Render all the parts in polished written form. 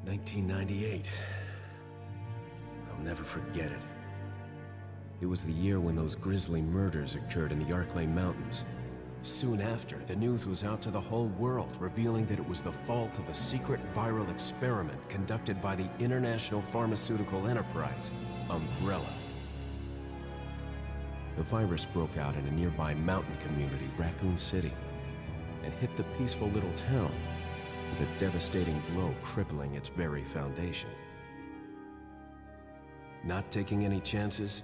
1998. I'll never forget it. It was the year when those grisly murders occurred in the Arklay Mountains. Soon after, the news was out to the whole world, revealing that it was the fault of a secret viral experiment conducted by the international pharmaceutical enterprise, Umbrella. The virus broke out in a nearby mountain community, Raccoon City, and hit the peaceful little town with a devastating blow crippling its very foundation. Not taking any chances,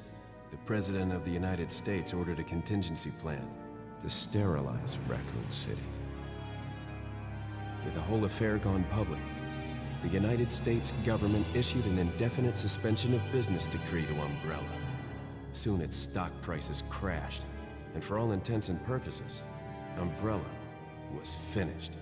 the President of the United States ordered a contingency plan to sterilize Raccoon City. With the whole affair gone public, the United States government issued an indefinite suspension of business decree to Umbrella. Soon its stock prices crashed, and for all intents and purposes, Umbrella was finished.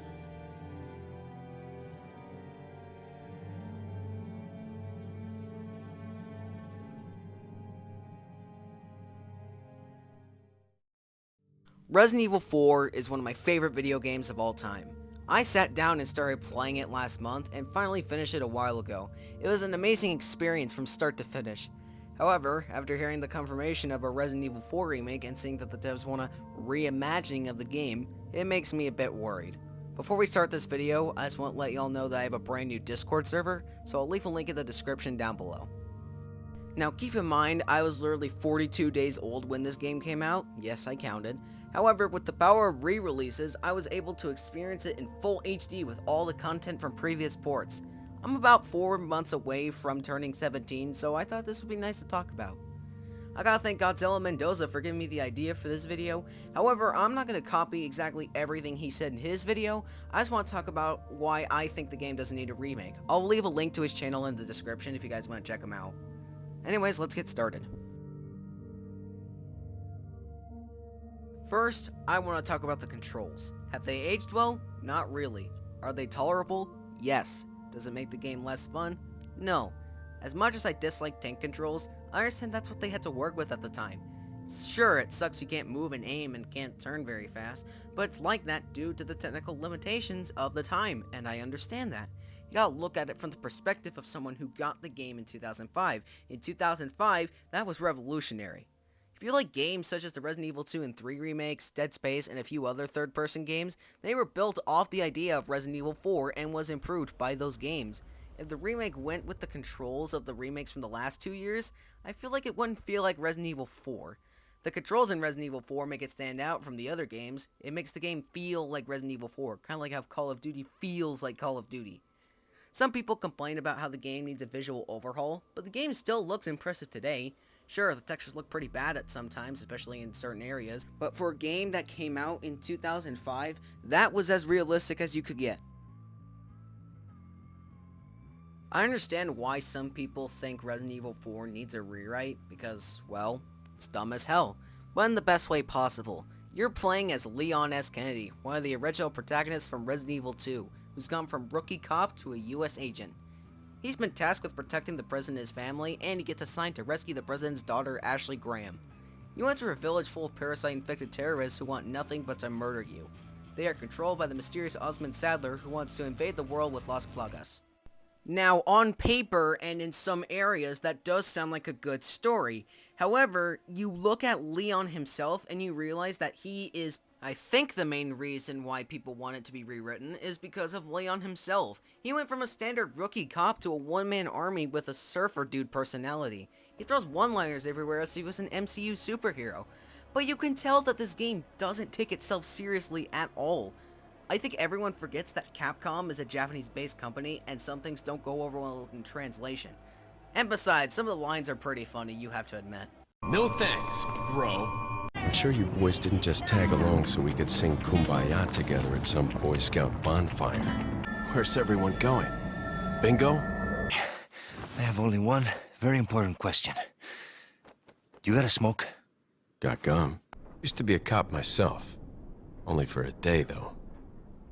Resident Evil 4 is one of my favorite video games of all time. I sat down and started playing it last month and finally finished it a while ago. It was an amazing experience from start to finish. However, after hearing the confirmation of a Resident Evil 4 remake and seeing that the devs want a reimagining of the game, it makes me a bit worried. Before we start this video, I just want to let y'all know that I have a brand new Discord server, so I'll leave a link in the description down below. Now keep in mind, I was literally 42 days old when this game came out. Yes, I counted. However, with the power of re-releases, I was able to experience it in full HD with all the content from previous ports. I'm about 4 months away from turning 17, so I thought this would be nice to talk about. I gotta thank Godzilla Mendoza for giving me the idea for this video. However, I'm not gonna copy exactly everything he said in his video. I just want to talk about why I think the game doesn't need a remake. I'll leave a link to his channel in the description if you guys want to check him out. Anyways, let's get started. First, I want to talk about the controls. Have they aged well? Not really. Are they tolerable? Yes. Does it make the game less fun? No. As much as I dislike tank controls, I understand that's what they had to work with at the time. Sure, it sucks you can't move and aim and can't turn very fast, but it's like that due to the technical limitations of the time, and I understand that. You gotta look at it from the perspective of someone who got the game in 2005. In 2005, that was revolutionary. If you like games such as the Resident Evil 2 and 3 remakes, Dead Space, and a few other third-person games, they were built off the idea of Resident Evil 4 and was improved by those games. If the remake went with the controls of the remakes from the last 2 years, I feel like it wouldn't feel like Resident Evil 4. The controls in Resident Evil 4 make it stand out from the other games. It makes the game feel like Resident Evil 4, kind of like how Call of Duty feels like Call of Duty. Some people complain about how the game needs a visual overhaul, but the game still looks impressive today. Sure, the textures look pretty bad at some times, especially in certain areas, but for a game that came out in 2005, that was as realistic as you could get. I understand why some people think Resident Evil 4 needs a rewrite, because, well, it's dumb as hell, but in the best way possible. You're playing as Leon S. Kennedy, one of the original protagonists from Resident Evil 2, who's gone from rookie cop to a US agent. He's been tasked with protecting the president and his family, and he gets assigned to rescue the president's daughter, Ashley Graham. You enter a village full of parasite-infected terrorists who want nothing but to murder you. They are controlled by the mysterious Osmond Sadler, who wants to invade the world with Las Plagas. Now, on paper and in some areas, that does sound like a good story. However, you look at Leon himself and you realize that he is, I think the main reason why people want it to be rewritten is because of Leon himself. He went from a standard rookie cop to a one-man army with a surfer dude personality. He throws one-liners everywhere as he was an MCU superhero. But you can tell that this game doesn't take itself seriously at all. I think everyone forgets that Capcom is a Japanese-based company and some things don't go over well in translation. And besides, some of the lines are pretty funny, you have to admit. No thanks, bro. I'm sure you boys didn't just tag along so we could sing Kumbaya together at some Boy Scout bonfire. Where's everyone going? Bingo? I have only one very important question. You got a smoke? Got gum. Used to be a cop myself. Only for a day, though.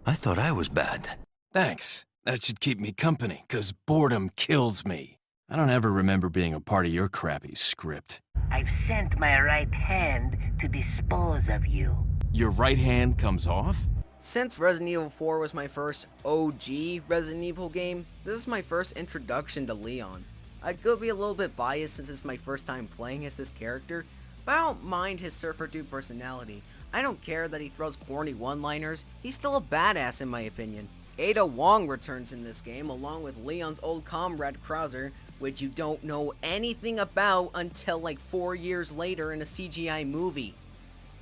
I thought I was bad. Thanks. That should keep me company, 'cause boredom kills me. I don't ever remember being a part of your crappy script. I've sent my right hand to dispose of you. Your right hand comes off? Since Resident Evil 4 was my first OG Resident Evil game, this is my first introduction to Leon. I could be a little bit biased since it's my first time playing as this character, but I don't mind his surfer dude personality. I don't care that he throws corny one-liners, he's still a badass in my opinion. Ada Wong returns in this game along with Leon's old comrade Krauser, which you don't know anything about until like 4 years later in a CGI movie.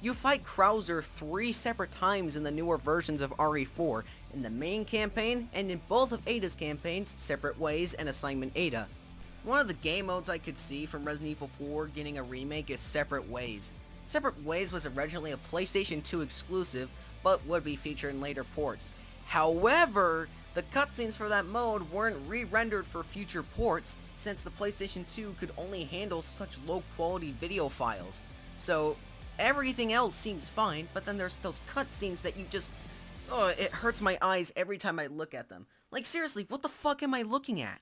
You fight Krauser 3 separate times in the newer versions of RE4, in the main campaign and in both of Ada's campaigns, Separate Ways and Assignment Ada. One of the game modes I could see from Resident Evil 4 getting a remake is Separate Ways. Separate Ways was originally a PlayStation 2 exclusive, but would be featured in later ports. However, the cutscenes for that mode weren't re-rendered for future ports, since the PlayStation 2 could only handle such low quality video files. So, everything else seems fine, but then there's those cutscenes that you just... it hurts my eyes every time I look at them. Like seriously, what the fuck am I looking at?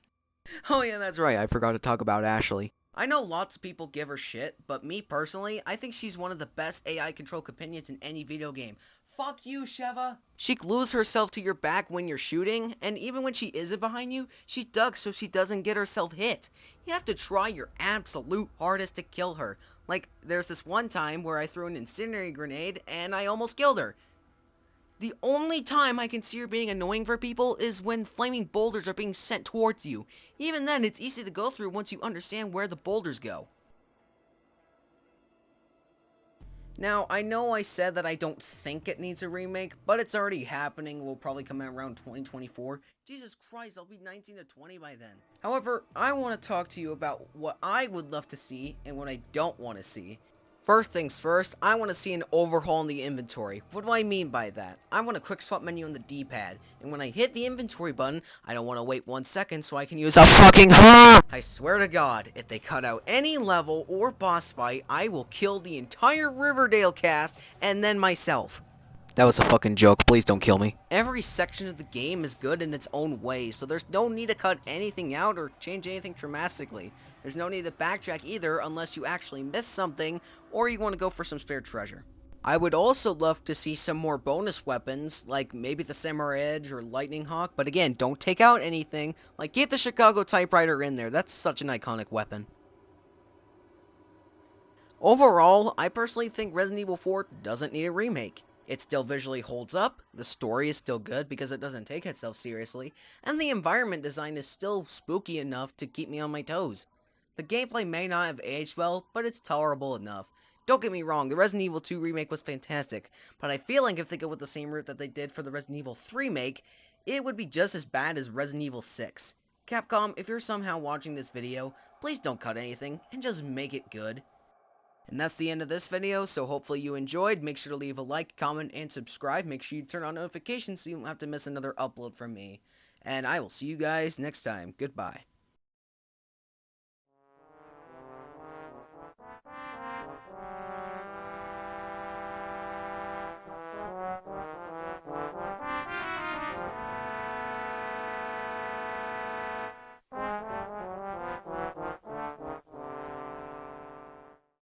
Oh yeah, that's right, I forgot to talk about Ashley. I know lots of people give her shit, but me personally, I think she's one of the best AI control companions in any video game. Fuck you, Sheva! She glues herself to your back when you're shooting, and even when she isn't behind you, she ducks so she doesn't get herself hit. You have to try your absolute hardest to kill her. Like, there's this one time where I threw an incendiary grenade and I almost killed her. The only time I can see her being annoying for people is when flaming boulders are being sent towards you. Even then, it's easy to go through once you understand where the boulders go. Now, I know I said that I don't think it needs a remake, but it's already happening. Will probably come out around 2024. Jesus Christ, I'll be 19 to 20 by then. However, I want to talk to you about what I would love to see and what I don't want to see. First things first, I want to see an overhaul in the inventory. What do I mean by that? I want a quick swap menu on the D-pad, and when I hit the inventory button, I don't want to wait 1 second so I can use a fucking I swear to God, if they cut out any level or boss fight, I will kill the entire Riverdale cast and then myself. That was a fucking joke, please don't kill me. Every section of the game is good in its own way, so there's no need to cut anything out or change anything dramatically. There's no need to backtrack either unless you actually miss something or you want to go for some spare treasure. I would also love to see some more bonus weapons, like maybe the Samurai Edge or Lightning Hawk, but again, don't take out anything, like get the Chicago Typewriter in there, that's such an iconic weapon. Overall, I personally think Resident Evil 4 doesn't need a remake. It still visually holds up, the story is still good because it doesn't take itself seriously, and the environment design is still spooky enough to keep me on my toes. The gameplay may not have aged well, but it's tolerable enough. Don't get me wrong, the Resident Evil 2 remake was fantastic, but I feel like if they go with the same route that they did for the Resident Evil 3 remake, it would be just as bad as Resident Evil 6. Capcom, if you're somehow watching this video, please don't cut anything, and just make it good. And that's the end of this video, so hopefully you enjoyed. Make sure to leave a like, comment, and subscribe. Make sure you turn on notifications so you don't have to miss another upload from me. And I will see you guys next time. Goodbye.